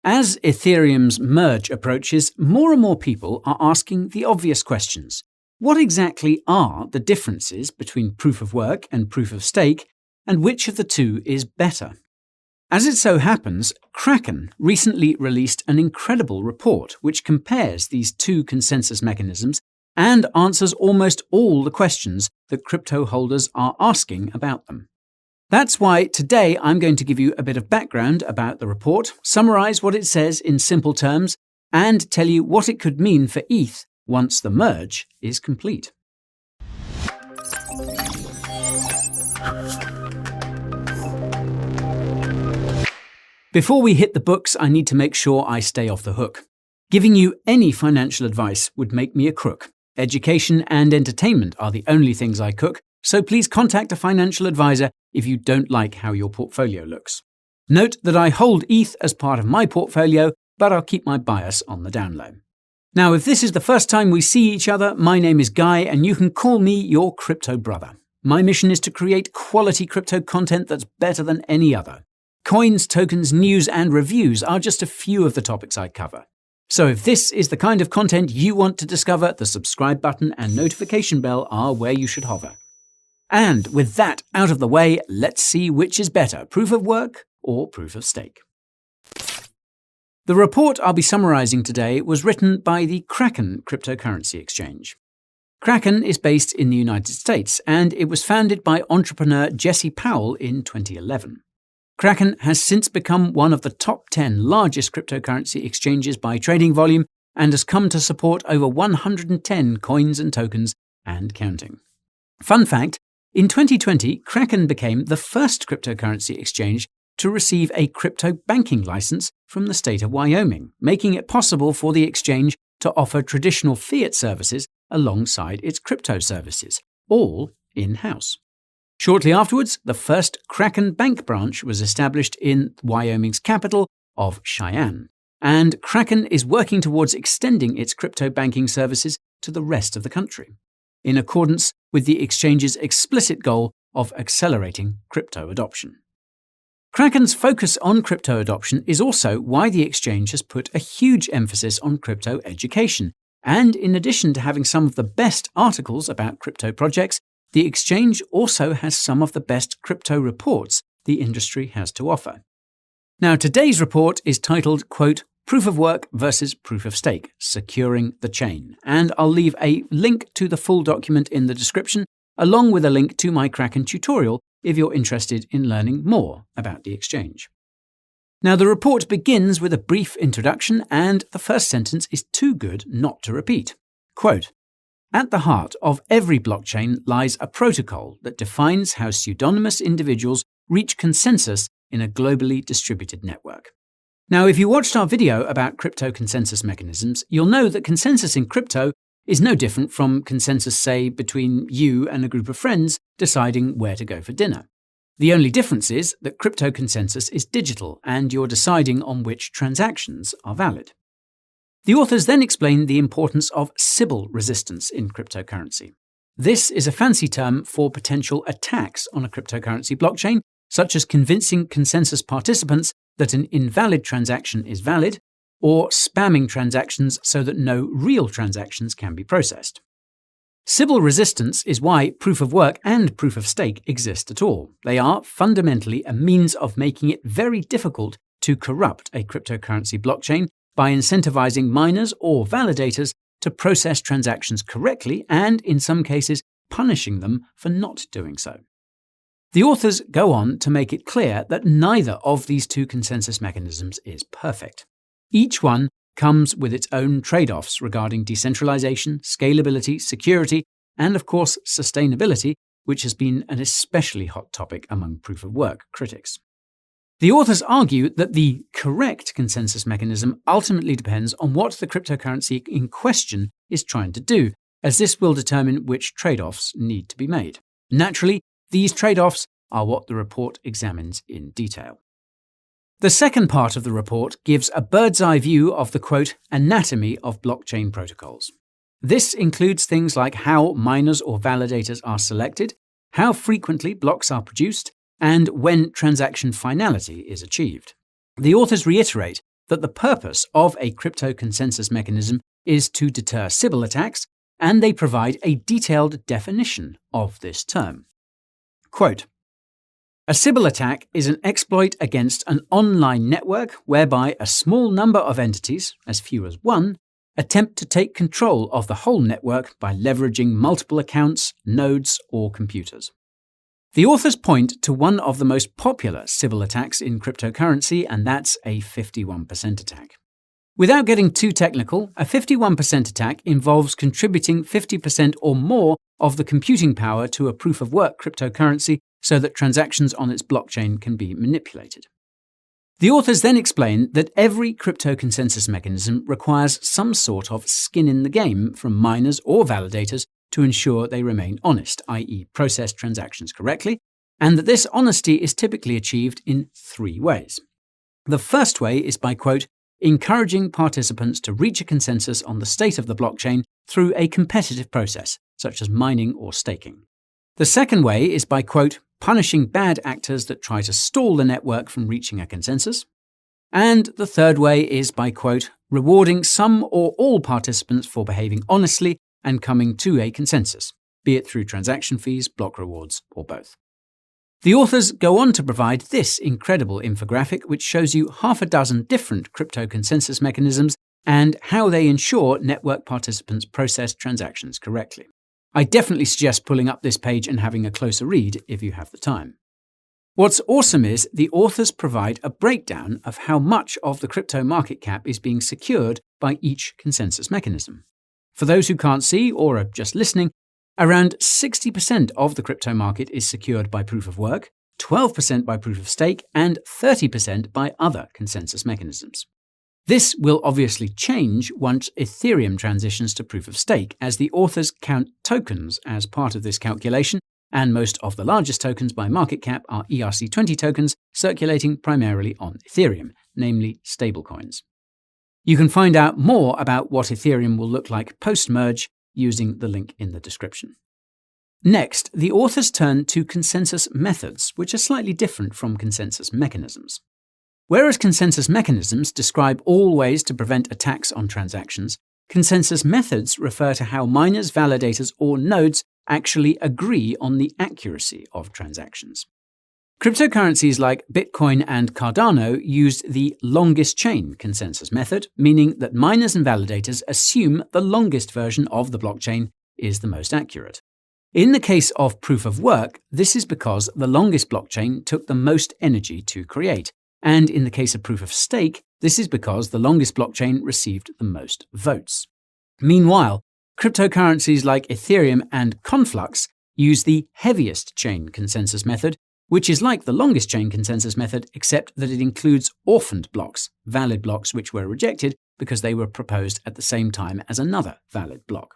As Ethereum's merge approaches, more and more people are asking the obvious questions. What exactly are the differences between proof of work and proof of stake, and which of the two is better? As it so happens, Kraken recently released an incredible report which compares these two consensus mechanisms and answers almost all the questions that crypto holders are asking about them. That's why today I'm going to give you a bit of background about the report, summarize what it says in simple terms, and tell you what it could mean for ETH once the merge is complete. Before we hit the books, I need to make sure I stay off the hook. Giving you any financial advice would make me a crook. Education and entertainment are the only things I cook, so please contact a financial advisor if you don't like how your portfolio looks. Note that I hold ETH as part of my portfolio, but I'll keep my bias on the down low. Now, if this is the first time we see each other, my name is Guy, and you can call me your crypto brother. My mission is to create quality crypto content that's better than any other. Coins, tokens, news, and reviews are just a few of the topics I cover. So if this is the kind of content you want to discover, the subscribe button and notification bell are where you should hover. And with that out of the way, let's see which is better, proof of work or proof of stake. The report I'll be summarizing today was written by the Kraken cryptocurrency exchange. Kraken is based in the United States, and it was founded by entrepreneur Jesse Powell in 2011. Kraken has since become one of the top 10 largest cryptocurrency exchanges by trading volume and has come to support over 110 coins and tokens and counting. Fun fact, in 2020, Kraken became the first cryptocurrency exchange to receive a crypto banking license from the state of Wyoming, making it possible for the exchange to offer traditional fiat services alongside its crypto services, all in-house. Shortly afterwards, the first Kraken Bank branch was established in Wyoming's capital of Cheyenne, and Kraken is working towards extending its crypto banking services to the rest of the country, in accordance with the exchange's explicit goal of accelerating crypto adoption. Kraken's focus on crypto adoption is also why the exchange has put a huge emphasis on crypto education, and in addition to having some of the best articles about crypto projects, the exchange also has some of the best crypto reports the industry has to offer. Now, today's report is titled, quote, Proof of Work versus Proof of Stake, Securing the Chain, and I'll leave a link to the full document in the description, along with a link to my Kraken tutorial if you're interested in learning more about the exchange. Now, the report begins with a brief introduction, and the first sentence is too good not to repeat. Quote, At the heart of every blockchain lies a protocol that defines how pseudonymous individuals reach consensus in a globally distributed network. Now, if you watched our video about crypto consensus mechanisms, you'll know that consensus in crypto is no different from consensus, say, between you and a group of friends deciding where to go for dinner. The only difference is that crypto consensus is digital and you're deciding on which transactions are valid. The authors then explain the importance of Sybil resistance in cryptocurrency. This is a fancy term for potential attacks on a cryptocurrency blockchain, such as convincing consensus participants that an invalid transaction is valid, or spamming transactions so that no real transactions can be processed. Sybil resistance is why proof of work and proof of stake exist at all. They are fundamentally a means of making it very difficult to corrupt a cryptocurrency blockchain by incentivizing miners or validators to process transactions correctly and, in some cases, punishing them for not doing so. The authors go on to make it clear that neither of these two consensus mechanisms is perfect. Each one comes with its own trade-offs regarding decentralization, scalability, security, and of course sustainability, which has been an especially hot topic among proof-of-work critics. The authors argue that the correct consensus mechanism ultimately depends on what the cryptocurrency in question is trying to do, as this will determine which trade-offs need to be made. Naturally, these trade-offs are what the report examines in detail. The second part of the report gives a bird's-eye view of the, quote, anatomy of blockchain protocols. This includes things like how miners or validators are selected, how frequently blocks are produced, and when transaction finality is achieved. The authors reiterate that the purpose of a crypto consensus mechanism is to deter Sybil attacks, and they provide a detailed definition of this term. Quote, "A Sybil attack is an exploit against an online network whereby a small number of entities, as few as one, attempt to take control of the whole network by leveraging multiple accounts, nodes, or computers." The authors point to one of the most popular Sybil attacks in cryptocurrency, and that's a 51% attack. Without getting too technical, a 51% attack involves contributing 50% or more of the computing power to a proof-of-work cryptocurrency so that transactions on its blockchain can be manipulated. The authors then explain that every crypto consensus mechanism requires some sort of skin in the game from miners or validators to ensure they remain honest, i.e. process transactions correctly, and that this honesty is typically achieved in three ways. The first way is by, quote, "encouraging participants to reach a consensus on the state of the blockchain through a competitive process, such as mining or staking." The second way is by, quote, "punishing bad actors that try to stall the network from reaching a consensus." And the third way is by, quote, "rewarding some or all participants for behaving honestly and coming to a consensus, be it through transaction fees, block rewards, or both." The authors go on to provide this incredible infographic which shows you half a dozen different crypto consensus mechanisms and how they ensure network participants process transactions correctly. I definitely suggest pulling up this page and having a closer read if you have the time. What's awesome is the authors provide a breakdown of how much of the crypto market cap is being secured by each consensus mechanism. For those who can't see or are just listening, around 60% of the crypto market is secured by proof of work, 12% by proof of stake, and 30% by other consensus mechanisms. This will obviously change once Ethereum transitions to proof of stake, as the authors count tokens as part of this calculation, and most of the largest tokens by market cap are ERC20 tokens circulating primarily on Ethereum, namely stablecoins. You can find out more about what Ethereum will look like post-merge using the link in the description. Next, the authors turn to consensus methods, which are slightly different from consensus mechanisms. Whereas consensus mechanisms describe all ways to prevent attacks on transactions, consensus methods refer to how miners, validators, or nodes actually agree on the accuracy of transactions. Cryptocurrencies like Bitcoin and Cardano used the longest chain consensus method, meaning that miners and validators assume the longest version of the blockchain is the most accurate. In the case of proof of work, this is because the longest blockchain took the most energy to create, and in the case of proof of stake, this is because the longest blockchain received the most votes. Meanwhile, cryptocurrencies like Ethereum and Conflux use the heaviest chain consensus method, which is like the longest chain consensus method, except that it includes orphaned blocks, valid blocks which were rejected because they were proposed at the same time as another valid block.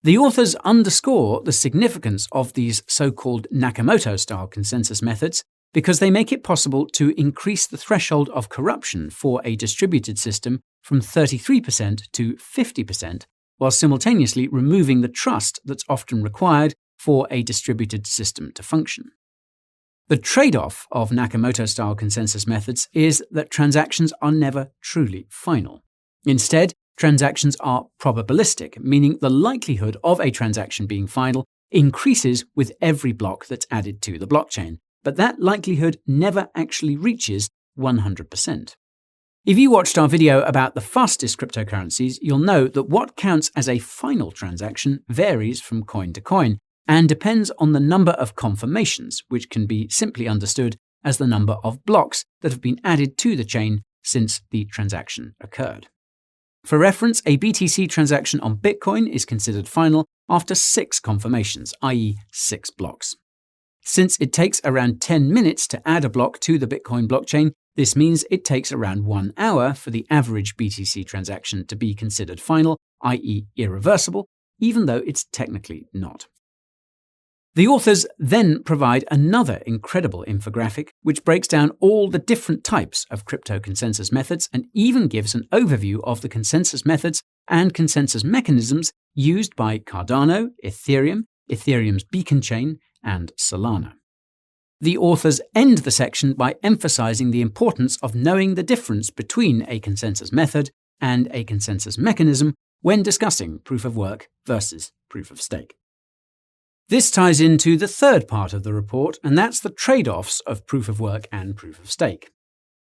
The authors underscore the significance of these so-called Nakamoto-style consensus methods because they make it possible to increase the threshold of corruption for a distributed system from 33% to 50%, while simultaneously removing the trust that's often required for a distributed system to function. The trade-off of Nakamoto-style consensus methods is that transactions are never truly final. Instead, transactions are probabilistic, meaning the likelihood of a transaction being final increases with every block that's added to the blockchain, but that likelihood never actually reaches 100%. If you watched our video about the fastest cryptocurrencies, you'll know that what counts as a final transaction varies from coin to coin, and depends on the number of confirmations, which can be simply understood as the number of blocks that have been added to the chain since the transaction occurred. For reference, a BTC transaction on Bitcoin is considered final after 6 confirmations, i.e. 6 blocks. Since it takes around 10 minutes to add a block to the Bitcoin blockchain, this means it takes around 1 hour for the average BTC transaction to be considered final, i.e. irreversible, even though it's technically not. The authors then provide another incredible infographic which breaks down all the different types of crypto consensus methods and even gives an overview of the consensus methods and consensus mechanisms used by Cardano, Ethereum, Ethereum's beacon chain, and Solana. The authors end the section by emphasizing the importance of knowing the difference between a consensus method and a consensus mechanism when discussing proof of work versus proof of stake. This ties into the third part of the report, and that's the trade-offs of proof of work and proof of stake.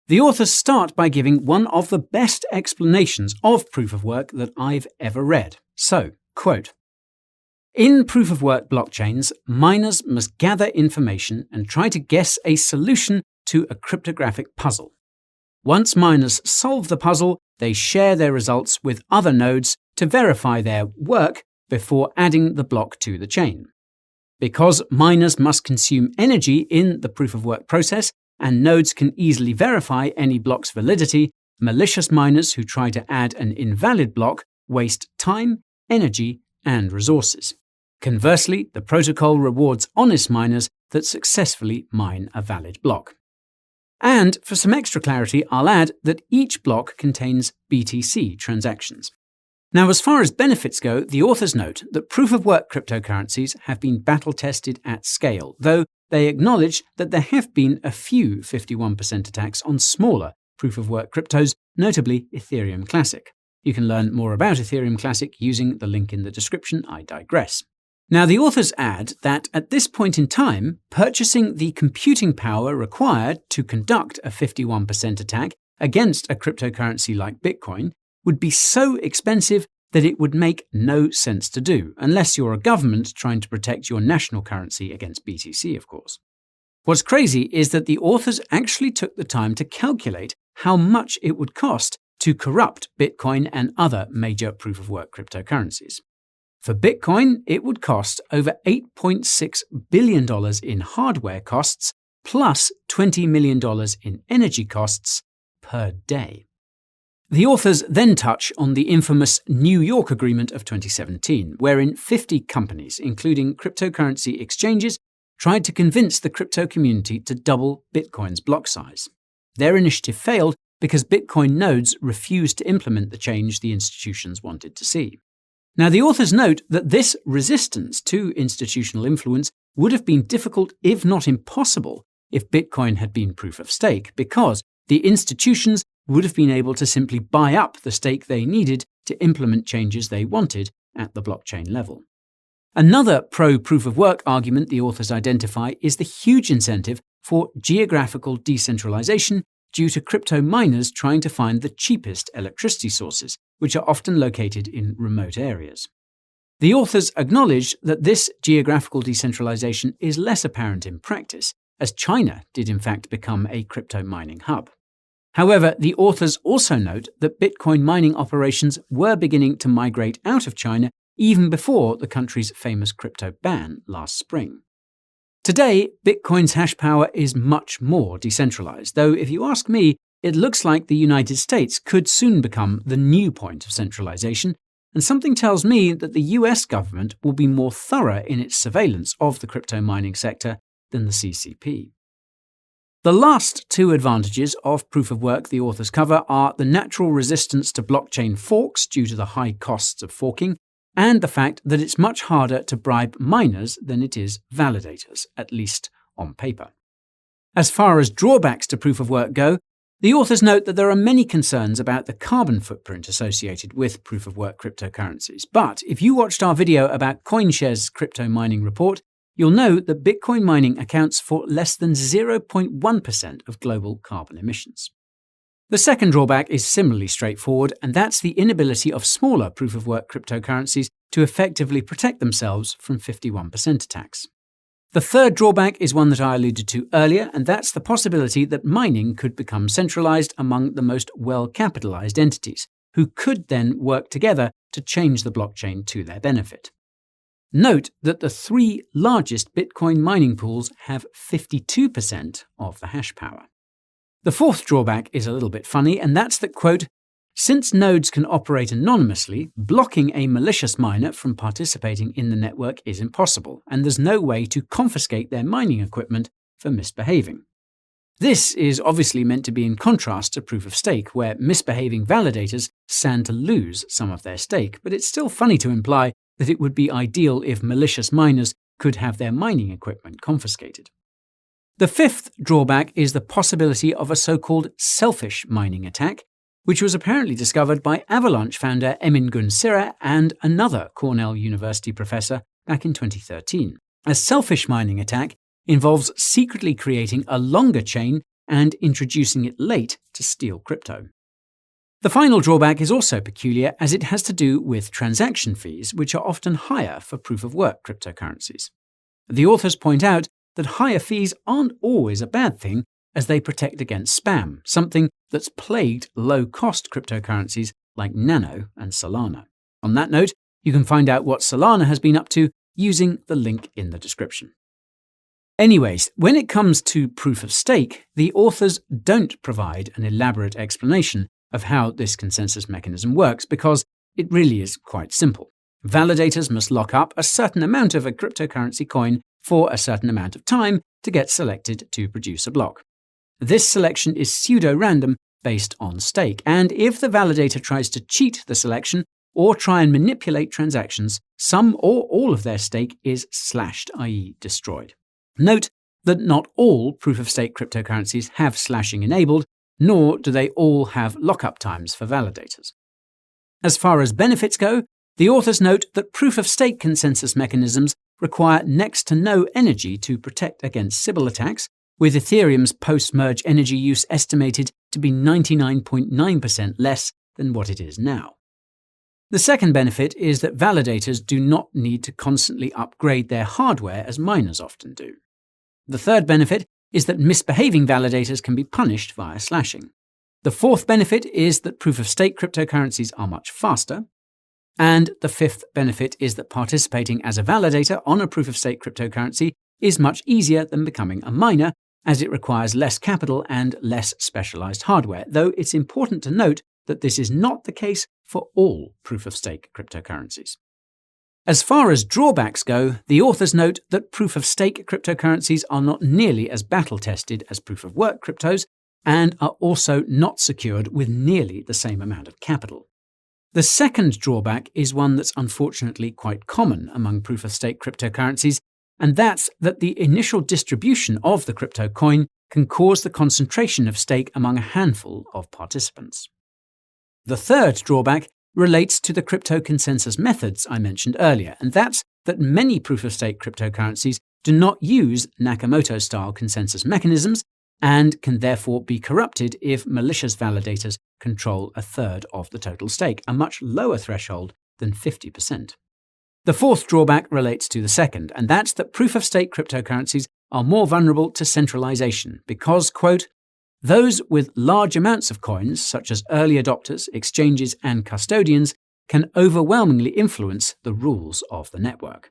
The authors start by giving one of the best explanations of proof of work that I've ever read. So, quote, "In proof of work blockchains, miners must gather information and try to guess a solution to a cryptographic puzzle. Once miners solve the puzzle, they share their results with other nodes to verify their work before adding the block to the chain. Because miners must consume energy in the proof of work process, and nodes can easily verify any block's validity, malicious miners who try to add an invalid block waste time, energy, and resources. Conversely, the protocol rewards honest miners that successfully mine a valid block." And for some extra clarity, I'll add that each block contains BTC transactions. Now, as far as benefits go, the authors note that proof-of-work cryptocurrencies have been battle-tested at scale, though they acknowledge that there have been a few 51% attacks on smaller proof-of-work cryptos, notably Ethereum Classic. You can learn more about Ethereum Classic using the link in the description. I digress. Now, the authors add that at this point in time, purchasing the computing power required to conduct a 51% attack against a cryptocurrency like Bitcoin would be so expensive that it would make no sense to do, unless you're a government trying to protect your national currency against BTC, of course. What's crazy is that the authors actually took the time to calculate how much it would cost to corrupt Bitcoin and other major proof-of-work cryptocurrencies. For Bitcoin, it would cost over $8.6 billion in hardware costs, plus $20 million in energy costs per day. The authors then touch on the infamous New York Agreement of 2017, wherein 50 companies, including cryptocurrency exchanges, tried to convince the crypto community to double Bitcoin's block size. Their initiative failed because Bitcoin nodes refused to implement the change the institutions wanted to see. Now, the authors note that this resistance to institutional influence would have been difficult, if not impossible, if Bitcoin had been proof of stake, because the institutions would have been able to simply buy up the stake they needed to implement changes they wanted at the blockchain level. Another pro-proof-of-work argument the authors identify is the huge incentive for geographical decentralization due to crypto miners trying to find the cheapest electricity sources, which are often located in remote areas. The authors acknowledge that this geographical decentralization is less apparent in practice, as China did in fact become a crypto mining hub. However, the authors also note that Bitcoin mining operations were beginning to migrate out of China even before the country's famous crypto ban last spring. Today, Bitcoin's hash power is much more decentralized, though if you ask me, it looks like the United States could soon become the new point of centralization, and something tells me that the US government will be more thorough in its surveillance of the crypto mining sector than the CCP. The last two advantages of proof of work the authors cover are the natural resistance to blockchain forks due to the high costs of forking, and the fact that it's much harder to bribe miners than it is validators, at least on paper. As far as drawbacks to proof of work go, the authors note that there are many concerns about the carbon footprint associated with proof of work cryptocurrencies. But if you watched our video about CoinShares' crypto mining report, you'll know that Bitcoin mining accounts for less than 0.1% of global carbon emissions. The second drawback is similarly straightforward, and that's the inability of smaller proof-of-work cryptocurrencies to effectively protect themselves from 51% attacks. The third drawback is one that I alluded to earlier, and that's the possibility that mining could become centralized among the most well-capitalized entities, who could then work together to change the blockchain to their benefit. Note that the three largest Bitcoin mining pools have 52% of the hash power. The fourth drawback is a little bit funny, and that's that, quote, since nodes can operate anonymously, blocking a malicious miner from participating in the network is impossible, and there's no way to confiscate their mining equipment for misbehaving. This is obviously meant to be in contrast to proof of stake, where misbehaving validators stand to lose some of their stake, but it's still funny to imply that it would be ideal if malicious miners could have their mining equipment confiscated. The fifth drawback is the possibility of a so-called selfish mining attack, which was apparently discovered by Avalanche founder Emin Gün Sirer and another Cornell University professor back in 2013. A selfish mining attack involves secretly creating a longer chain and introducing it late to steal crypto. The final drawback is also peculiar as it has to do with transaction fees, which are often higher for proof-of-work cryptocurrencies. The authors point out that higher fees aren't always a bad thing, as they protect against spam, something that's plagued low-cost cryptocurrencies like Nano and Solana. On that note, you can find out what Solana has been up to using the link in the description. Anyways, when it comes to proof of stake, the authors don't provide an elaborate explanation of how this consensus mechanism works because it really is quite simple. Validators must lock up a certain amount of a cryptocurrency coin for a certain amount of time to get selected to produce a block. This selection is pseudo-random based on stake, and if the validator tries to cheat the selection or try and manipulate transactions, some or all of their stake is slashed, i.e. destroyed. Note that not all proof-of-stake cryptocurrencies have slashing enabled, nor do they all have lockup times for validators. As far as benefits go, the authors note that proof-of-stake consensus mechanisms require next to no energy to protect against Sybil attacks, with Ethereum's post-merge energy use estimated to be 99.9% less than what it is now. The second benefit is that validators do not need to constantly upgrade their hardware as miners often do. The third benefit is that misbehaving validators can be punished via slashing. The fourth benefit is that proof-of-stake cryptocurrencies are much faster. And the fifth benefit is that participating as a validator on a proof-of-stake cryptocurrency is much easier than becoming a miner, as it requires less capital and less specialized hardware, though it's important to note that this is not the case for all proof-of-stake cryptocurrencies. As far as drawbacks go, the authors note that proof-of-stake cryptocurrencies are not nearly as battle-tested as proof-of-work cryptos and are also not secured with nearly the same amount of capital. The second drawback is one that's unfortunately quite common among proof-of-stake cryptocurrencies, and that's that the initial distribution of the crypto coin can cause the concentration of stake among a handful of participants. The third drawback relates to the crypto consensus methods I mentioned earlier, and that's that many proof-of-stake cryptocurrencies do not use Nakamoto-style consensus mechanisms and can therefore be corrupted if malicious validators control a third of the total stake, a much lower threshold than 50%. The fourth drawback relates to the second, and that's that proof-of-stake cryptocurrencies are more vulnerable to centralization because, quote, those with large amounts of coins, such as early adopters, exchanges, and custodians, can overwhelmingly influence the rules of the network.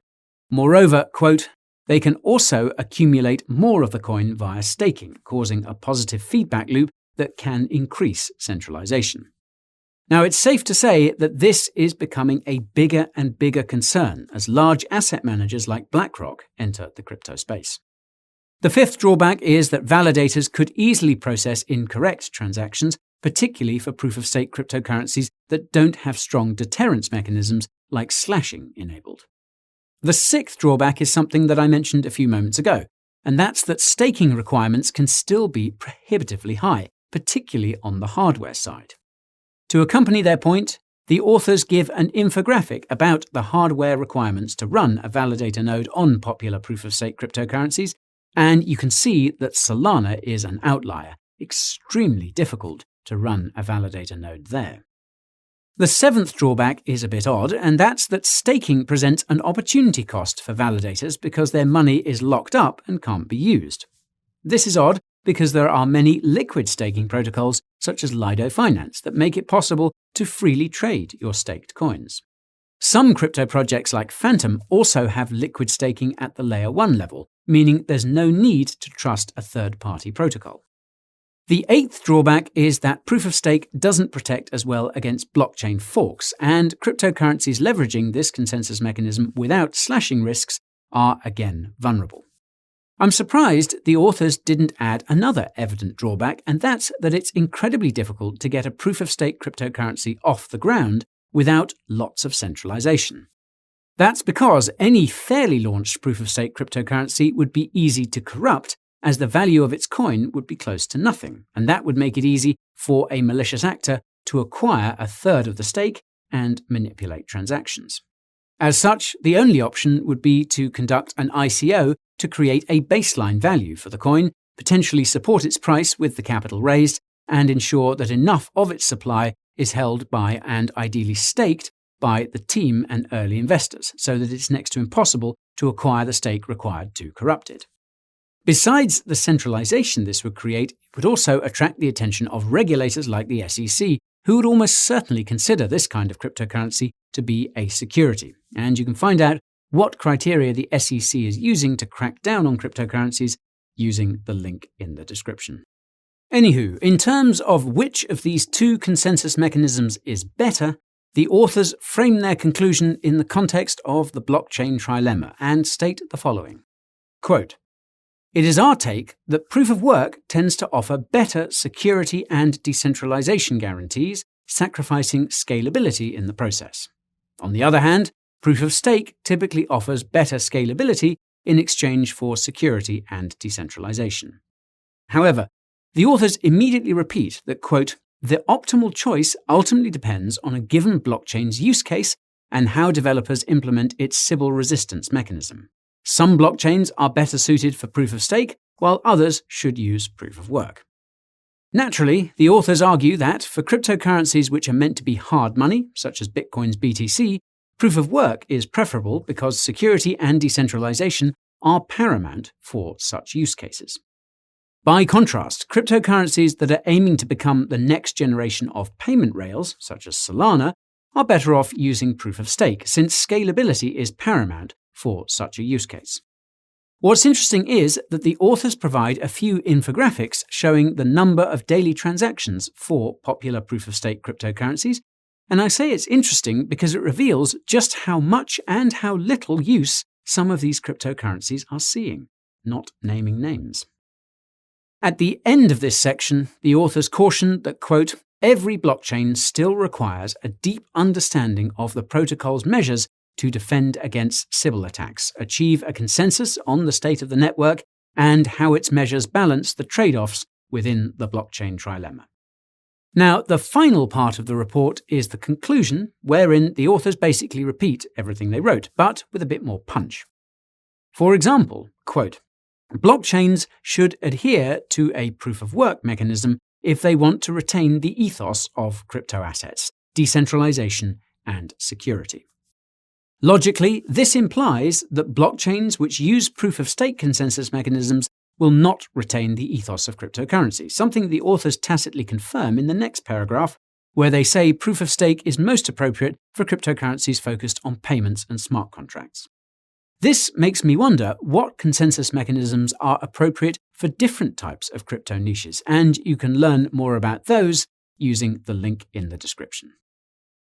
Moreover, quote, they can also accumulate more of the coin via staking, causing a positive feedback loop that can increase centralization. Now, it's safe to say that this is becoming a bigger and bigger concern as large asset managers like BlackRock enter the crypto space. The fifth drawback is that validators could easily process incorrect transactions, particularly for proof-of-stake cryptocurrencies that don't have strong deterrence mechanisms like slashing enabled. The sixth drawback is something that I mentioned a few moments ago, and that's that staking requirements can still be prohibitively high, particularly on the hardware side. To accompany their point, the authors give an infographic about the hardware requirements to run a validator node on popular proof-of-stake cryptocurrencies, and you can see that Solana is an outlier, extremely difficult to run a validator node there. The seventh drawback is a bit odd, and that's that staking presents an opportunity cost for validators because their money is locked up and can't be used. This is odd because there are many liquid staking protocols such as Lido Finance that make it possible to freely trade your staked coins. Some crypto projects like Phantom also have liquid staking at the layer 1 level, meaning there's no need to trust a third-party protocol. The eighth drawback is that proof-of-stake doesn't protect as well against blockchain forks, and cryptocurrencies leveraging this consensus mechanism without slashing risks are again vulnerable. I'm surprised the authors didn't add another evident drawback, and that's that it's incredibly difficult to get a proof-of-stake cryptocurrency off the ground without lots of centralization. That's because any fairly launched proof-of-stake cryptocurrency would be easy to corrupt, as the value of its coin would be close to nothing, and that would make it easy for a malicious actor to acquire a third of the stake and manipulate transactions. As such, the only option would be to conduct an ICO to create a baseline value for the coin, potentially support its price with the capital raised, and ensure that enough of its supply is held by and ideally staked by the team and early investors, so that it's next to impossible to acquire the stake required to corrupt it. Besides the centralization this would create, it would also attract the attention of regulators like the SEC, who would almost certainly consider this kind of cryptocurrency to be a security. And you can find out what criteria the SEC is using to crack down on cryptocurrencies using the link in the description. Anywho, in terms of which of these two consensus mechanisms is better, the authors frame their conclusion in the context of the blockchain trilemma and state the following. Quote, "It is our take that proof of work tends to offer better security and decentralization guarantees, sacrificing scalability in the process. On the other hand, proof of stake typically offers better scalability in exchange for security and decentralization." However, the authors immediately repeat that, quote, "The optimal choice ultimately depends on a given blockchain's use case and how developers implement its Sybil resistance mechanism. Some blockchains are better suited for proof of stake, while others should use proof of work." Naturally, the authors argue that for cryptocurrencies which are meant to be hard money, such as Bitcoin's BTC, proof of work is preferable because security and decentralization are paramount for such use cases. By contrast, cryptocurrencies that are aiming to become the next generation of payment rails, such as Solana, are better off using proof of stake, since scalability is paramount for such a use case. What's interesting is that the authors provide a few infographics showing the number of daily transactions for popular proof-of-stake cryptocurrencies, and I say it's interesting because it reveals just how much and how little use some of these cryptocurrencies are seeing, not naming names. At the end of this section, the authors caution that, quote, "Every blockchain still requires a deep understanding of the protocol's measures to defend against Sybil attacks, achieve a consensus on the state of the network, and how its measures balance the trade-offs within the blockchain trilemma." Now, the final part of the report is the conclusion, wherein the authors basically repeat everything they wrote, but with a bit more punch. For example, quote, "Blockchains should adhere to a proof-of-work mechanism if they want to retain the ethos of crypto assets, decentralization, and security. Logically, this implies that blockchains which use proof-of-stake consensus mechanisms will not retain the ethos of cryptocurrency, something the authors tacitly confirm in the next paragraph, where they say proof-of-stake is most appropriate for cryptocurrencies focused on payments and smart contracts. This makes me wonder what consensus mechanisms are appropriate for different types of crypto niches, and you can learn more about those using the link in the description.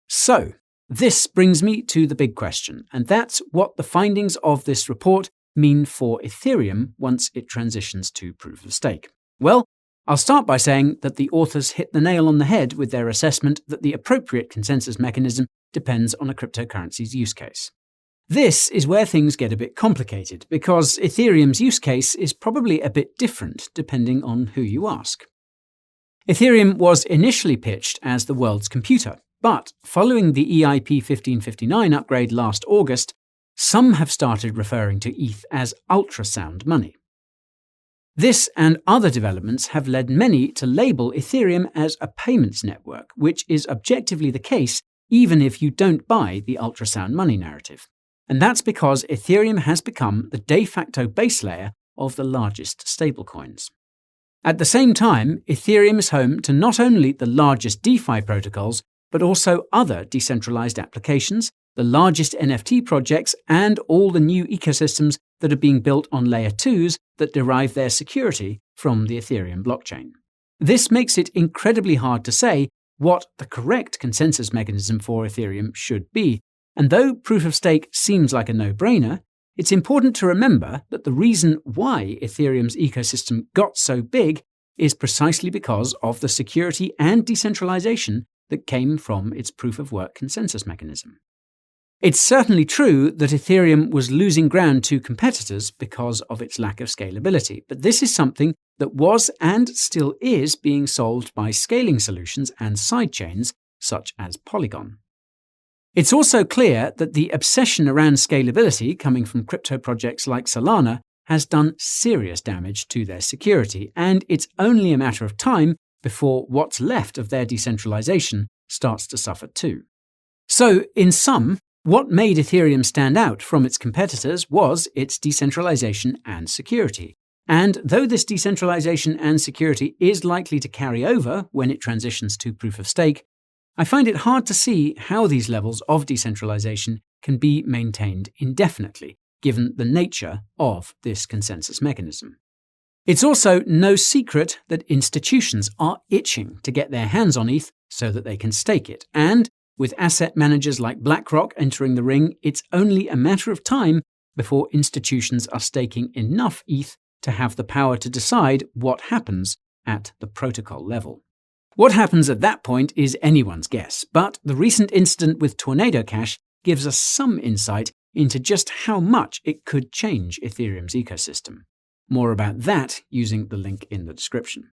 So, this brings me to the big question, and that's what the findings of this report mean for Ethereum once it transitions to proof of stake. Well, I'll start by saying that the authors hit the nail on the head with their assessment that the appropriate consensus mechanism depends on a cryptocurrency's use case. This is where things get a bit complicated, because Ethereum's use case is probably a bit different depending on who you ask. Ethereum was initially pitched as the world's computer, but following the EIP 1559 upgrade last August, some have started referring to ETH as ultrasound money. This and other developments have led many to label Ethereum as a payments network, which is objectively the case even if you don't buy the ultrasound money narrative. And that's because Ethereum has become the de facto base layer of the largest stablecoins. At the same time, Ethereum is home to not only the largest DeFi protocols, but also other decentralized applications, the largest NFT projects, and all the new ecosystems that are being built on Layer 2s that derive their security from the Ethereum blockchain. This makes it incredibly hard to say what the correct consensus mechanism for Ethereum should be, and though proof of stake seems like a no-brainer, it's important to remember that the reason why Ethereum's ecosystem got so big is precisely because of the security and decentralization that came from its proof-of-work consensus mechanism. It's certainly true that Ethereum was losing ground to competitors because of its lack of scalability, but this is something that was and still is being solved by scaling solutions and sidechains such as Polygon. It's also clear that the obsession around scalability coming from crypto projects like Solana has done serious damage to their security, and it's only a matter of time before what's left of their decentralization starts to suffer too. So, in sum, what made Ethereum stand out from its competitors was its decentralization and security. And though this decentralization and security is likely to carry over when it transitions to proof of stake, I find it hard to see how these levels of decentralization can be maintained indefinitely, given the nature of this consensus mechanism. It's also no secret that institutions are itching to get their hands on ETH so that they can stake it, and with asset managers like BlackRock entering the ring, it's only a matter of time before institutions are staking enough ETH to have the power to decide what happens at the protocol level. What happens at that point is anyone's guess, but the recent incident with Tornado Cash gives us some insight into just how much it could change Ethereum's ecosystem. More about that using the link in the description.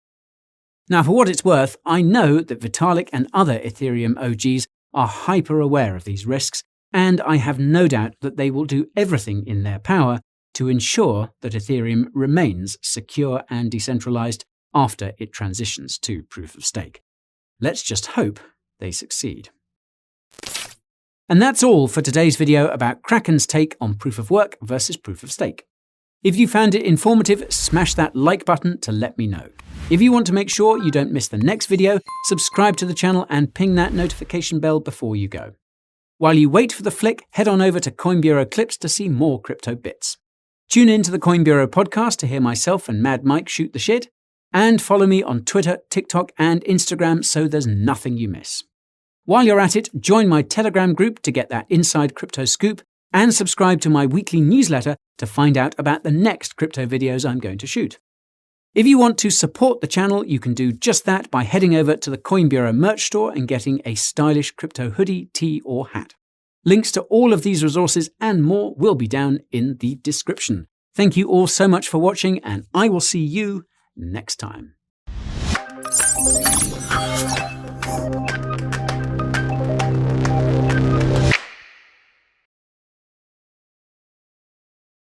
Now, for what it's worth, I know that Vitalik and other Ethereum OGs are hyper aware of these risks, and I have no doubt that they will do everything in their power to ensure that Ethereum remains secure and decentralized after it transitions to proof of stake. Let's just hope they succeed. And that's all for today's video about Kraken's take on proof of work versus proof of stake. If you found it informative, smash that like button to let me know. If you want to make sure you don't miss the next video, subscribe to the channel and ping that notification bell before you go. While you wait for the flick, head on over to Coin Bureau Clips to see more crypto bits. Tune in to the Coin Bureau podcast to hear myself and Mad Mike shoot the shit, and follow me on Twitter, TikTok, and Instagram so there's nothing you miss. While you're at it, join my Telegram group to get that inside crypto scoop, and subscribe to my weekly newsletter to find out about the next crypto videos I'm going to shoot. If you want to support the channel, you can do just that by heading over to the Coin Bureau merch store and getting a stylish crypto hoodie, tee, or hat. Links to all of these resources and more will be down in the description. Thank you all so much for watching, and I will see you next time.